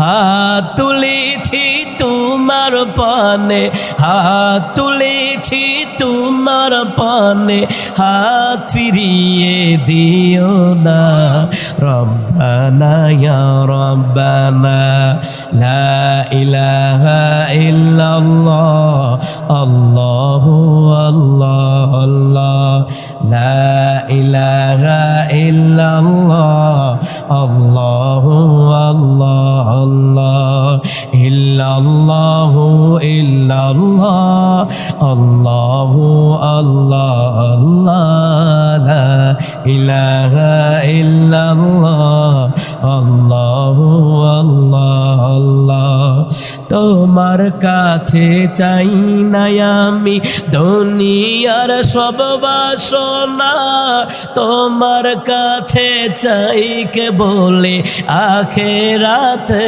হাত তুলেছি তোমার পানে, হাত তুলেছি তোমার পানে, হাত ফিরিয়ে দিও না। রব্বানা ইয়া রব্বানা লা ইলাহা ইল্লাল্লাহ আল্লাহু আল্লাহ আল্লাহ লা ইলাহা ইল্লাল্লাহ আল্লাহু আল্লাহ আল্লাহ ইল্লাল্লাহু ইল্লাল্লাহ আল্লাহু আল্লাহ আল্লাহ লা ইলাহা ইল্লাল্লাহ আল্লাহু আল্লাহ আল্লাহ। তোমার কাছে চাই না আমি দুনিয়ার সব বাসনা, তোমার কাছে চাই কে বলে আখেরাতে